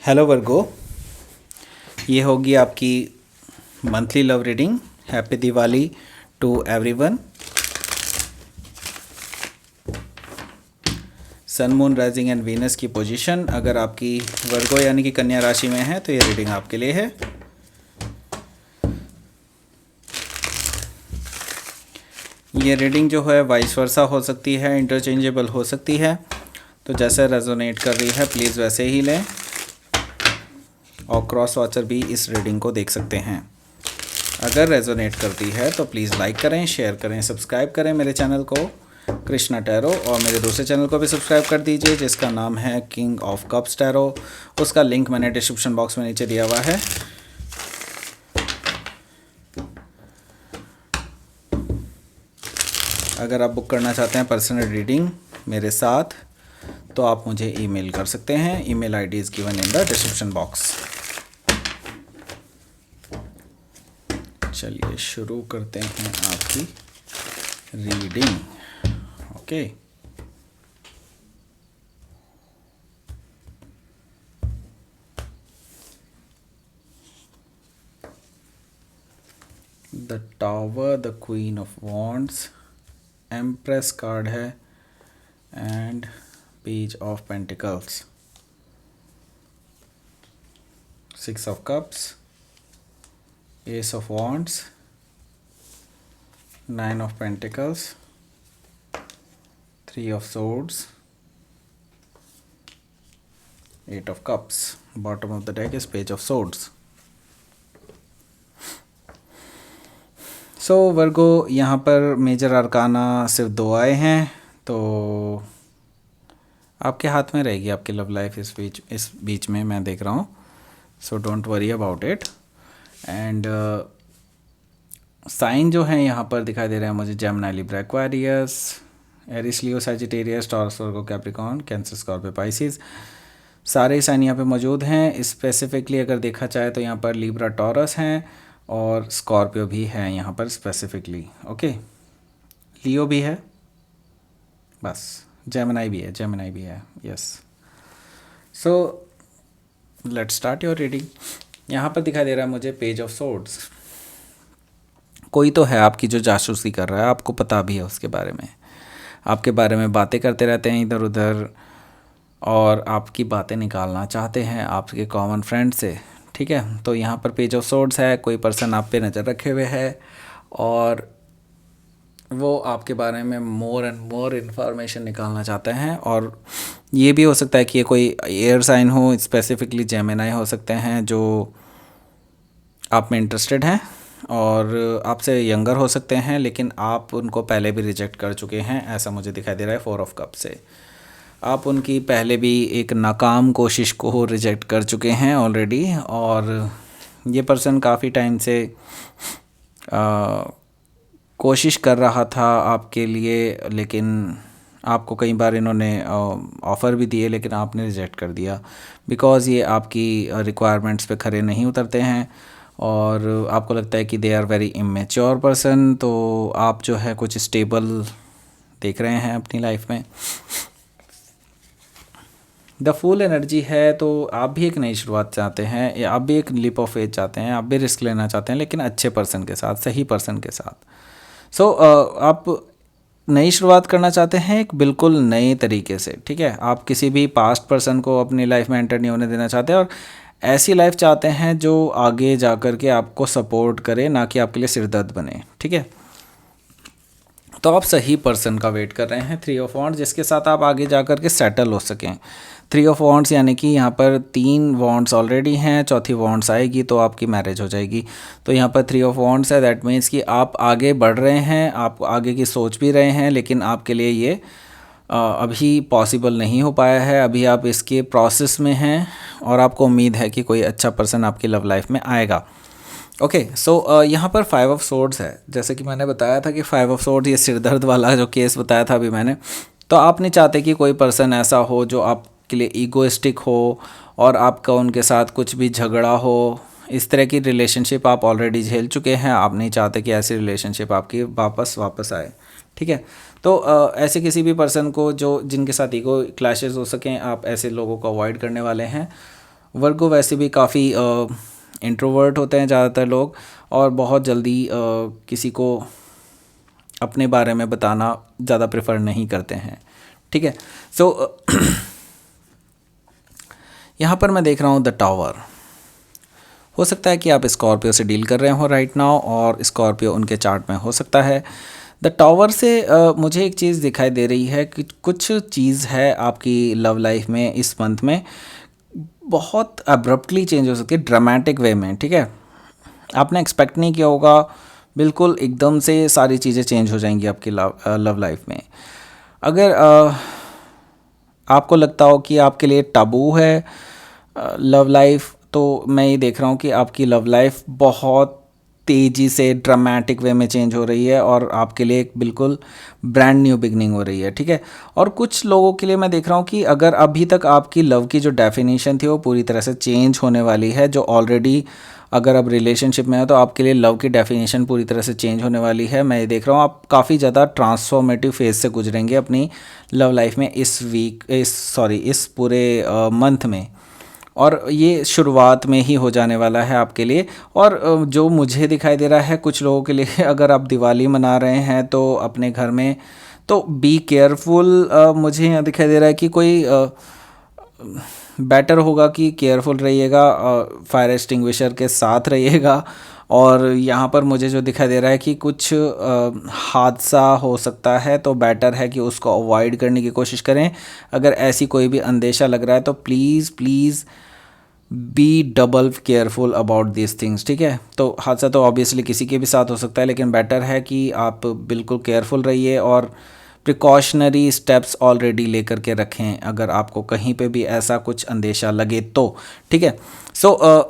Hello वर्गो, ये होगी आपकी monthly love reading. Happy Diwali to everyone. Sun, moon, rising and Venus की पोजीशन अगर आपकी वर्गो यानी कि कन्या राशि में है तो ये रीडिंग आपके लिए है। ये रीडिंग जो है वाइस वर्सा हो सकती है, इंटरचेंजेबल हो सकती है, तो जैसे रेजोनेट कर रही है प्लीज़ वैसे ही लें। और क्रॉस वॉचर भी इस रीडिंग को देख सकते हैं। अगर रेजोनेट करती है तो प्लीज़ लाइक करें, शेयर करें, सब्सक्राइब करें मेरे चैनल को कृष्णा टैरो, और मेरे दूसरे चैनल को भी सब्सक्राइब कर दीजिए जिसका नाम है किंग ऑफ कप्स टैरो। उसका लिंक मैंने डिस्क्रिप्शन बॉक्स में नीचे दिया हुआ है। अगर आप बुक करना चाहते हैं पर्सनल रीडिंग मेरे साथ तो आप मुझे ईमेल कर सकते हैं। Email ID is given in the description box. चलिए शुरू करते हैं आपकी reading. Okay, the tower, the queen of wands, empress card है and page of pentacles, six of cups, ace of wands, nine of pentacles, three of swords, eight of cups. Bottom of the deck is page of swords। So Virgo, यहाँ पर major arcana सिर्फ दो आए हैं, तो आपके हाथ में रहेगी आपकी लव लाइफ इस बीच में मैं देख रहा हूँ। So don't worry about it. And sign जो है यहाँ पर दिखाई दे रहे हैं मुझे Gemini, Libra, Aquarius, Aries, Leo, Sagittarius, Taurus, Virgo, Capricorn, Cancer, Scorpio, Pisces. सारे साइन यहाँ पे मौजूद हैं। स्पेसिफिकली अगर देखा जाए तो यहाँ पर लिब्रा, टॉरस हैं और स्कॉर्पियो भी है यहाँ पर स्पेसिफिकली। ओके, लियो भी है, बस जेमिनी भी है, जेमिनी भी है, yes. So let's start your reading. यहाँ पर दिखाई दे रहा है मुझे पेज ऑफ सोर्ड्स। कोई तो है आपकी जो जासूसी कर रहा है, आपको पता भी है उसके बारे में, आपके बारे में बातें करते रहते हैं इधर उधर और आपकी बातें निकालना चाहते हैं आपके कॉमन फ्रेंड से। ठीक है, तो यहाँ पर पेज ऑफ सोर्ड्स है। कोई पर्सन आप पे नज़र रखे हुए है और वो आपके बारे में मोर एंड मोर इन्फॉर्मेशन निकालना चाहते हैं। और ये भी हो सकता है कि ये कोई एयर साइन हो, स्पेसिफिकली जेमिनी हो सकते हैं जो आप में इंटरेस्टेड हैं और आपसे यंगर हो सकते हैं, लेकिन आप उनको पहले भी रिजेक्ट कर चुके हैं, ऐसा मुझे दिखाई दे रहा है फोर ऑफ कप से। आप उनकी पहले भी एक नाकाम कोशिश को रिजेक्ट कर चुके हैं ऑलरेडी, और ये पर्सन काफ़ी टाइम से कोशिश कर रहा था आपके लिए, लेकिन आपको कई बार इन्होंने ऑफ़र भी दिए लेकिन आपने रिजेक्ट कर दिया बिकॉज़ ये आपकी रिक्वायरमेंट्स पे खरे नहीं उतरते हैं और आपको लगता है कि they are very immature person. तो आप जो है कुछ स्टेबल देख रहे हैं अपनी लाइफ में। द फुल एनर्जी है, तो आप भी एक नई शुरुआत चाहते हैं, या आप भी एक लीप ऑफ फेथ चाहते हैं, आप भी रिस्क लेना चाहते हैं, लेकिन अच्छे पर्सन के साथ, सही पर्सन के साथ। सो आप नई शुरुआत करना चाहते हैं एक बिल्कुल नए तरीके से। ठीक है, आप किसी भी पास्ट पर्सन को अपनी लाइफ में एंटर नहीं होने देना चाहते और ऐसी लाइफ चाहते हैं जो आगे जा कर के आपको सपोर्ट करे, ना कि आपके लिए सिरदर्द बने। ठीक है, तो आप सही पर्सन का वेट कर रहे हैं, थ्री ऑफ वॉन्ड्स, जिसके साथ आप आगे जा कर के सेटल हो सकें। थ्री ऑफ वॉन्ड्स यानी कि यहाँ पर तीन वॉन्ड्स ऑलरेडी हैं, चौथी वॉन्ड्स आएगी तो आपकी मैरिज हो जाएगी। तो यहाँ पर थ्री ऑफ वॉन्ड्स है, दैट मीन्स कि आप आगे बढ़ रहे हैं, आप आगे की सोच भी रहे हैं, लेकिन आपके लिए ये अभी पॉसिबल नहीं हो पाया है। अभी आप इसके प्रोसेस में हैं और आपको उम्मीद है कि कोई अच्छा पर्सन आपकी लव लाइफ में आएगा। ओके, सो यहाँ पर फाइव ऑफ सोर्ड्स है। जैसे कि मैंने बताया था कि फाइव ऑफ सोर्ड्स, ये सिरदर्द वाला जो केस बताया था अभी मैंने, तो आप नहीं चाहते कि कोई पर्सन ऐसा हो जो आपके लिए ईगोइस्टिक हो और आपका उनके साथ कुछ भी झगड़ा हो। इस तरह की रिलेशनशिप आप ऑलरेडी झेल चुके हैं, आप नहीं चाहते कि ऐसी रिलेशनशिप आपकी वापस आए। ठीक है, तो ऐसे किसी भी पर्सन को जो जिनके साथ ईगो क्लैशेस हो सकें, आप ऐसे लोगों को अवॉइड करने वाले हैं। वर्गो वैसे भी काफ़ी इंट्रोवर्ट होते हैं ज़्यादातर लोग, और बहुत जल्दी किसी को अपने बारे में बताना ज़्यादा प्रेफर नहीं करते हैं। ठीक है, सो यहाँ पर मैं देख रहा हूँ द टावर। हो सकता है कि आप स्कॉर्पियो से डील कर रहे हो राइट नाउ, और स्कॉर्पियो उनके चार्ट में हो सकता है। द टावर से मुझे एक चीज़ दिखाई दे रही है कि कुछ चीज़ है आपकी लव लाइफ में इस मंथ में बहुत अब्रप्टली चेंज हो सकती है, ड्रामेटिक वे में। ठीक है, आपने एक्सपेक्ट नहीं किया होगा, बिल्कुल एकदम से सारी चीज़ें चेंज हो जाएंगी आपकी लव लाइफ में। अगर आपको लगता हो कि आपके लिए टाबू है लव लाइफ, तो मैं ये देख रहा हूँ कि आपकी लव लाइफ बहुत तेज़ी से ड्रामेटिक वे में चेंज हो रही है, और आपके लिए एक बिल्कुल ब्रांड न्यू बिगनिंग हो रही है। ठीक है, और कुछ लोगों के लिए मैं देख रहा हूँ कि अगर अभी तक आपकी लव की जो डेफिनेशन थी वो पूरी तरह से चेंज होने वाली है, जो ऑलरेडी अगर आप रिलेशनशिप में हो तो आपके लिए लव की डेफिनेशन पूरी तरह से चेंज होने वाली है। मैं ये देख रहा हूँ आप काफ़ी ज़्यादा ट्रांसफॉर्मेटिव फेज से गुजरेंगे अपनी लव लाइफ में इस पूरे मंथ में, और ये शुरुआत में ही हो जाने वाला है आपके लिए। और जो मुझे दिखाई दे रहा है कुछ लोगों के लिए अगर आप दिवाली मना रहे हैं तो अपने घर में तो बी केयरफुल। मुझे यहाँ दिखाई दे रहा है कि कोई बेटर होगा कि केयरफुल रहिएगा, फायर एक्सटिंग्विशर के साथ रहिएगा। और यहाँ पर मुझे जो दिखाई दे रहा है कि कुछ हादसा हो सकता है, तो बेटर है कि उसको अवॉइड करने की कोशिश करें। अगर ऐसी कोई भी अंदेशा लग रहा है तो please please be double careful about this things. ठीक है, तो हादसा तो ऑब्वियसली किसी के भी साथ हो सकता है, लेकिन बेटर है कि आप बिल्कुल केयरफुल रहिए और प्रिकॉशनरी स्टेप्स ऑलरेडी लेकर के रखें अगर आपको कहीं पे भी ऐसा कुछ अंदेशा लगे तो। ठीक है, सो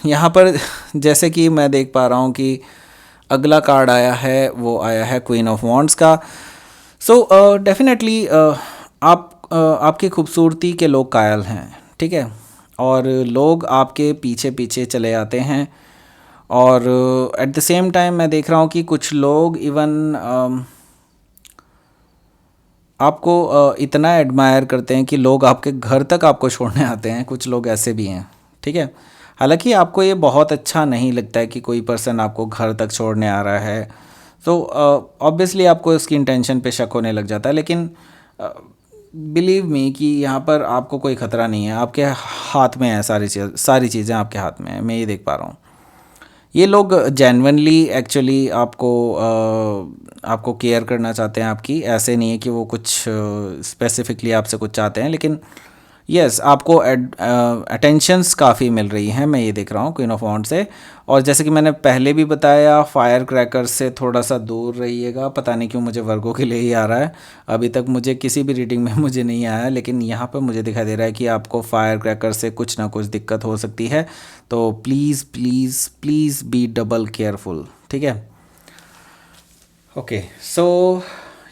यहाँ पर जैसे कि मैं देख पा रहा हूँ कि अगला कार्ड आया है, वो आया है क्वीन ऑफ वॉन्ड्स का। सो डेफिनेटली आपकी खूबसूरती के लोग कायल हैं। ठीक है, और लोग आपके पीछे पीछे चले आते हैं, और एट द सेम टाइम मैं देख रहा हूँ कि कुछ लोग इवन आपको इतना एडमायर करते हैं कि लोग आपके घर तक आपको छोड़ने आते हैं। कुछ लोग ऐसे भी हैं। ठीक है, हालांकि आपको ये बहुत अच्छा नहीं लगता है कि कोई पर्सन आपको घर तक छोड़ने आ रहा है, तो ऑब्वियसली आपको इसकी इंटेंशन पे शक होने लग जाता है। लेकिन बिलीव मी कि यहाँ पर आपको कोई ख़तरा नहीं है, आपके हाथ में है सारी चीज़ें आपके हाथ में है। मैं ये देख पा रहा हूँ ये लोग जेन्युइनली एक्चुअली आपको केयर करना चाहते हैं आपकी। ऐसे नहीं है कि वो कुछ स्पेसिफिकली आपसे कुछ चाहते हैं, लेकिन यस आपको अटेंशंस काफ़ी मिल रही हैं। मैं ये देख रहा हूँ क्वीन ऑफ वॉन्ड्स से। और जैसे कि मैंने पहले भी बताया, फायर क्रैकर से थोड़ा सा दूर रहिएगा। पता नहीं क्यों मुझे वर्गों के लिए ही आ रहा है, अभी तक मुझे किसी भी रीडिंग में मुझे नहीं आया, लेकिन यहाँ पर मुझे दिखाई दे रहा है कि आपको फायर क्रैकर से कुछ ना कुछ दिक्कत हो सकती है। तो please please please be double careful. ठीक है, ओके, सो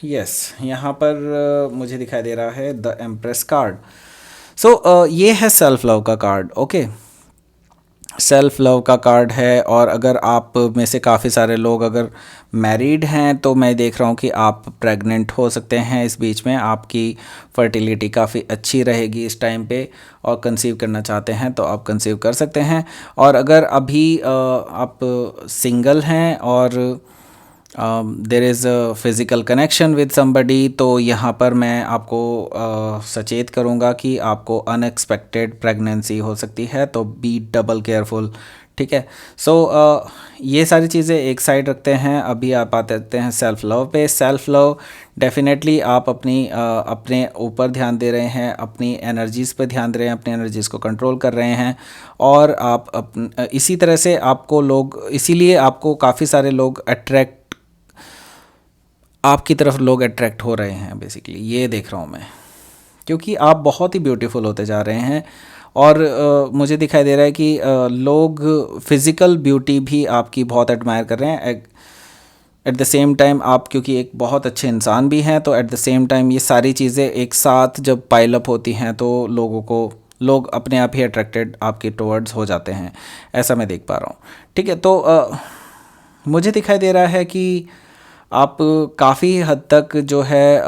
यस यहाँ पर मुझे दिखाई दे रहा है द एम्प्रेस कार्ड। सो ये है सेल्फ लव का कार्ड। ओके, सेल्फ लव का कार्ड है, और अगर आप में से काफ़ी सारे लोग अगर मैरिड हैं तो मैं देख रहा हूँ कि आप प्रेग्नेंट हो सकते हैं इस बीच में। आपकी फर्टिलिटी काफ़ी अच्छी रहेगी इस टाइम पे, और कंसीव करना चाहते हैं तो आप कंसीव कर सकते हैं। और अगर अभी आप सिंगल हैं और there is a physical connection with somebody, तो यहाँ पर मैं आपको सचेत करूँगा कि आपको अनएक्सपेक्टेड प्रेगनेंसी हो सकती है, तो बी डबल केयरफुल। ठीक है, सो ये सारी चीज़ें एक साइड रखते हैं। अभी आप आते हैं सेल्फ लव पे। सेल्फ लव डेफिनेटली आप अपने ऊपर ध्यान दे रहे हैं, अपनी एनर्जीज़ पे ध्यान दे रहे हैं, अपनी एनर्जीज़ को कंट्रोल कर रहे हैं। और आप इसी तरह से आपको लोग, इसीलिए आपको काफ़ी सारे लोग आपकी तरफ लोग अट्रैक्ट हो रहे हैं बेसिकली, ये देख रहा हूँ मैं, क्योंकि आप बहुत ही ब्यूटीफुल होते जा रहे हैं। और मुझे दिखाई दे रहा है कि लोग फिज़िकल ब्यूटी भी आपकी बहुत एडमायर कर रहे हैं। एट द सेम टाइम आप क्योंकि एक बहुत अच्छे इंसान भी हैं, तो एट द सेम टाइम ये सारी चीज़ें एक साथ जब पाइल अप होती हैं तो लोग अपने आप ही अट्रैक्टेड आपके टुवर्ड्स हो जाते हैं, ऐसा मैं देख पा रहा हूँ। ठीक है, तो मुझे दिखाई दे रहा है कि आप काफ़ी हद तक जो है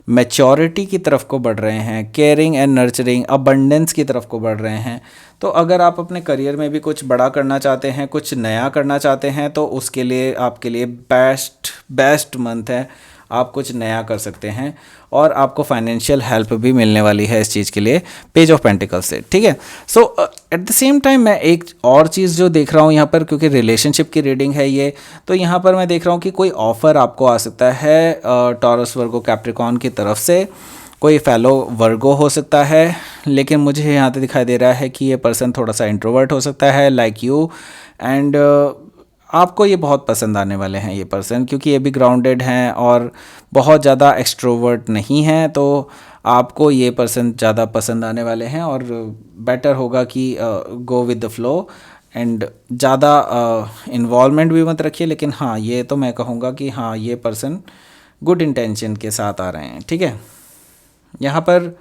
मैच्योरिटी की तरफ को बढ़ रहे हैं, केयरिंग एंड नर्चरिंग, अबंडेंस की तरफ को बढ़ रहे हैं। तो अगर आप अपने करियर में भी कुछ बड़ा करना चाहते हैं, कुछ नया करना चाहते हैं, तो उसके लिए आपके लिए बेस्ट मंथ है। आप कुछ नया कर सकते हैं और आपको फाइनेंशियल हेल्प भी मिलने वाली है इस चीज़ के लिए, पेज ऑफ पेंटिकल्स से, ठीक है। सो एट द सेम टाइम मैं एक और चीज़ जो देख रहा हूँ यहाँ पर, क्योंकि रिलेशनशिप की रीडिंग है ये, तो यहाँ पर मैं देख रहा हूँ कि कोई ऑफ़र आपको आ सकता है टॉरस, वर्गो, कैप्रिकॉर्न की तरफ से। कोई फेलो वर्गो हो सकता है, लेकिन मुझे यहाँ पे दिखाई दे रहा है कि ये पर्सन थोड़ा सा इंट्रोवर्ट हो सकता है लाइक यू, एंड आपको ये बहुत पसंद आने वाले हैं ये पर्सन, क्योंकि ये भी ग्राउंडेड हैं और बहुत ज़्यादा एक्सट्रोवर्ट नहीं हैं। तो आपको ये पर्सन ज़्यादा पसंद आने वाले हैं और बेटर होगा कि go with the flow and ज़्यादा इन्वॉल्वमेंट भी मत रखिए। लेकिन हाँ, ये तो मैं कहूँगा कि हाँ, ये पर्सन गुड इंटेंशन के साथ आ रहे हैं, ठीक है। यहाँ पर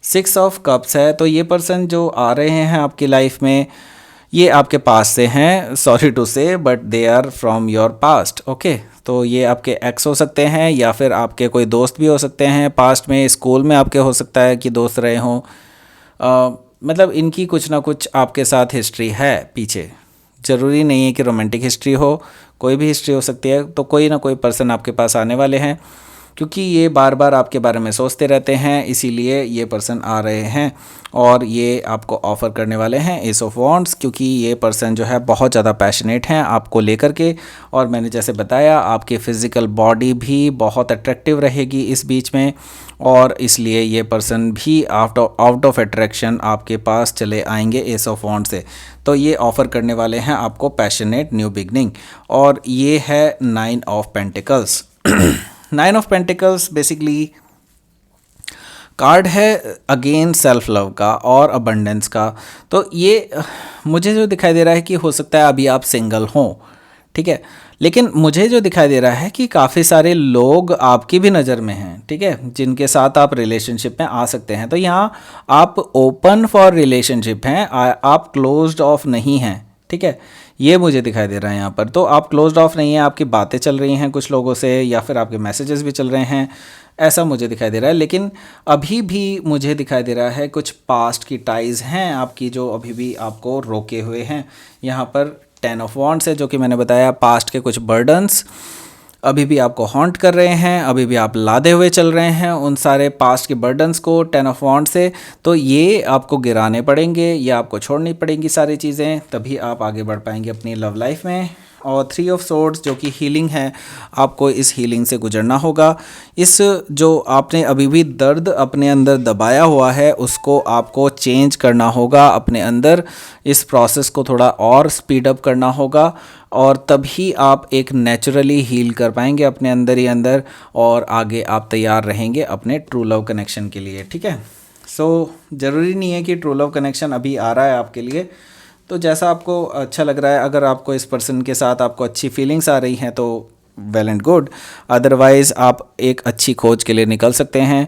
6 ऑफ कप्स है, तो ये पर्सन जो आ रहे हैं आपकी लाइफ में, ये आपके पास से हैं, sorry to say, but they are from your past, okay. तो ये आपके एक्स हो सकते हैं या फिर आपके कोई दोस्त भी हो सकते हैं, पास्ट में स्कूल में आपके हो सकता है कि दोस्त रहे हों। मतलब इनकी कुछ ना कुछ आपके साथ हिस्ट्री है पीछे, ज़रूरी नहीं है कि रोमांटिक हिस्ट्री हो, कोई भी हिस्ट्री हो सकती है। तो कोई ना कोई पर्सन आपके पास आने वाले हैं, क्योंकि ये बार बार आपके बारे में सोचते रहते हैं, इसीलिए ये पर्सन आ रहे हैं और ये आपको ऑफ़र करने वाले हैं एस ऑफ वॉन्ड्स, क्योंकि ये पर्सन जो है बहुत ज़्यादा पैशनेट हैं आपको लेकर के। और मैंने जैसे बताया, आपकी फ़िज़िकल बॉडी भी बहुत अट्रैक्टिव रहेगी इस बीच में, और इसलिए ये पर्सन भी आउट ऑफ अट्रैक्शन आपके पास चले आएंगे एस ऑफ वॉन्ड से। तो ये ऑफ़र करने वाले हैं आपको पैशनेट न्यू बिगनिंग, और ये है 9 of pentacles. 9 of pentacles basically card है अगेन सेल्फ लव का और अबंडेंस का। तो ये मुझे जो दिखाई दे रहा है कि हो सकता है अभी आप सिंगल हों, ठीक है, लेकिन मुझे जो दिखाई दे रहा है कि काफ़ी सारे लोग आपकी भी नज़र में हैं, ठीक है, जिनके साथ आप रिलेशनशिप में आ सकते हैं। तो यहाँ आप ओपन फॉर रिलेशनशिप हैं, आप क्लोज्ड ऑफ नहीं हैं, ठीक है, ये मुझे दिखाई दे रहा है यहाँ पर। तो आप क्लोज्ड ऑफ नहीं हैं, आपकी बातें चल रही हैं कुछ लोगों से, या फिर आपके मैसेजेस भी चल रहे हैं, ऐसा मुझे दिखाई दे रहा है। लेकिन अभी भी मुझे दिखाई दे रहा है कुछ पास्ट की टाइज़ हैं आपकी जो अभी भी आपको रोके हुए हैं। यहाँ पर 10 ऑफ वॉन्ड्स है, जो कि मैंने बताया पास्ट के कुछ बर्डन्स अभी भी आपको हॉन्ट कर रहे हैं, अभी भी आप लादे हुए चल रहे हैं उन सारे पास्ट के बर्डन्स को 10 ऑफ वॉन्ड से। तो ये आपको गिराने पड़ेंगे या आपको छोड़नी पड़ेंगी सारी चीज़ें, तभी आप आगे बढ़ पाएंगे अपनी लव लाइफ में। और 3 ऑफ सोर्ड्स जो कि हीलिंग है, आपको इस हीलिंग से गुजरना होगा। इस जो आपने अभी भी दर्द अपने अंदर दबाया हुआ है, उसको आपको चेंज करना होगा अपने अंदर, इस प्रोसेस को थोड़ा और स्पीड अप करना होगा, और तभी आप एक नेचुरली हील कर पाएंगे अपने अंदर ही अंदर, और आगे आप तैयार रहेंगे अपने ट्रू लव कनेक्शन के लिए, ठीक है। सो ज़रूरी नहीं है कि ट्रू लव कनेक्शन अभी आ रहा है आपके लिए, तो जैसा आपको अच्छा लग रहा है, अगर आपको इस पर्सन के साथ आपको अच्छी फीलिंग्स आ रही हैं तो वेल एंड गुड, अदरवाइज़ आप एक अच्छी खोज के लिए निकल सकते हैं,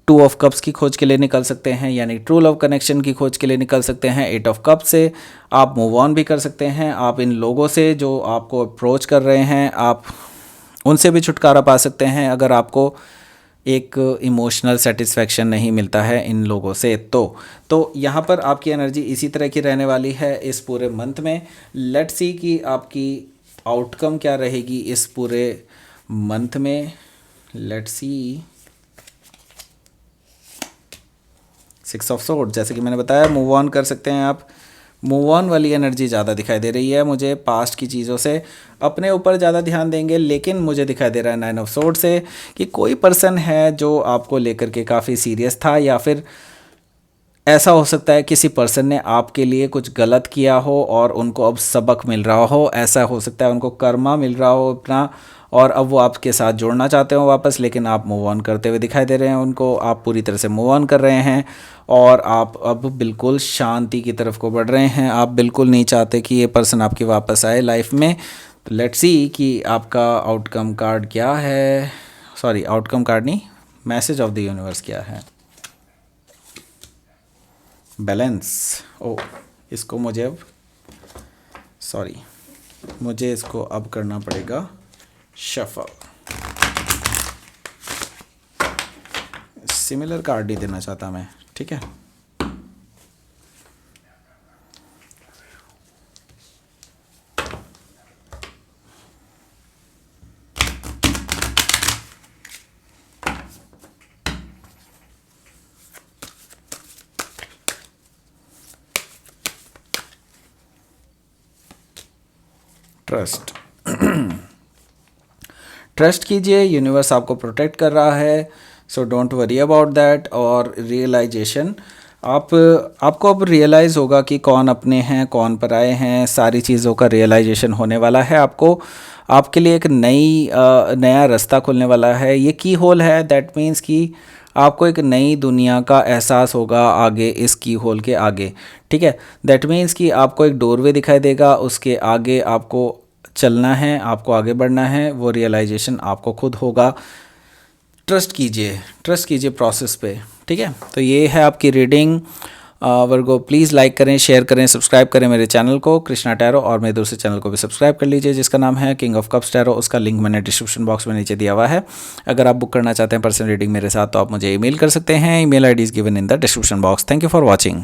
2 ऑफ कप्स की खोज के लिए निकल सकते हैं, यानी ट्रू लव कनेक्शन की खोज के लिए निकल सकते हैं। 8 ऑफ कप्स से आप मूव ऑन भी कर सकते हैं। आप इन लोगों से जो आपको अप्रोच कर रहे हैं, आप उनसे भी छुटकारा पा सकते हैं अगर आपको एक इमोशनल सेटिस्फेक्शन नहीं मिलता है इन लोगों से। तो यहाँ पर आपकी एनर्जी इसी तरह की रहने वाली है इस पूरे मंथ में। लेट्स सी कि आपकी आउटकम क्या रहेगी इस पूरे मंथ में। लेट्स सी 6 ऑफ सोर्ड, जैसे कि मैंने बताया मूव ऑन कर सकते हैं आप। मूव ऑन वाली एनर्जी ज़्यादा दिखाई दे रही है मुझे पास्ट की चीज़ों से, अपने ऊपर ज़्यादा ध्यान देंगे। लेकिन मुझे दिखाई दे रहा है 9 ऑफ सोर्ड से कि कोई पर्सन है जो आपको लेकर के काफ़ी सीरियस था, या फिर ऐसा हो सकता है किसी पर्सन ने आपके लिए कुछ गलत किया हो और उनको अब सबक मिल रहा हो। ऐसा हो सकता है उनको कर्मा मिल रहा हो अपना, और अब वो आपके साथ जोड़ना चाहते हो वापस, लेकिन आप मूव ऑन करते हुए दिखाई दे रहे हैं उनको। आप पूरी तरह से मूव ऑन कर रहे हैं और आप अब बिल्कुल शांति की तरफ को बढ़ रहे हैं। आप बिल्कुल नहीं चाहते कि ये पर्सन आपके वापस आए लाइफ में। तो लेट्स सी कि आपका आउटकम कार्ड क्या है, सॉरी आउटकम कार्ड नहीं, मैसेज ऑफ द यूनिवर्स क्या है। बैलेंस, ओ इसको मुझे अब मुझे इसको अब करना पड़ेगा शफल। सिमिलर कार्ड नहीं देना चाहता मैं, ठीक है। ट्रस्ट ट्रस्ट कीजिए, यूनिवर्स आपको प्रोटेक्ट कर रहा है, सो डोंट वरी अबाउट दैट। और रियलाइजेशन, आपको अब रियलाइज़ होगा कि कौन अपने हैं कौन पराए हैं, सारी चीज़ों का रियलाइजेशन होने वाला है। आपके लिए एक नया रास्ता खुलने वाला है। ये की होल है, दैट मीन्स कि आपको एक नई दुनिया का एहसास होगा आगे, इस की होल के आगे, ठीक है। दैट मीन्स कि आपको एक डोरवे दिखाई देगा, उसके आगे आपको चलना है, आपको आगे बढ़ना है, वो रियलाइजेशन आपको खुद होगा। ट्रस्ट कीजिए प्रोसेस पे, ठीक है। तो ये है आपकी रीडिंग। वर्गो प्लीज़ लाइक करें, शेयर करें, सब्सक्राइब करें मेरे चैनल को कृष्णा टैरो, और मेरे दूसरे चैनल को भी सब्सक्राइब कर लीजिए जिसका नाम है किंग ऑफ कप्स टैरो। उसका लिंक मैंने डिस्क्रिप्शन बॉक्स में नीचे दिया हुआ है। अगर आप बुक करना चाहते हैं पर्सनल रीडिंग मेरे साथ तो आप मुझे ईमेल कर सकते हैं। Email ID is given in the description box. Thank you for watching.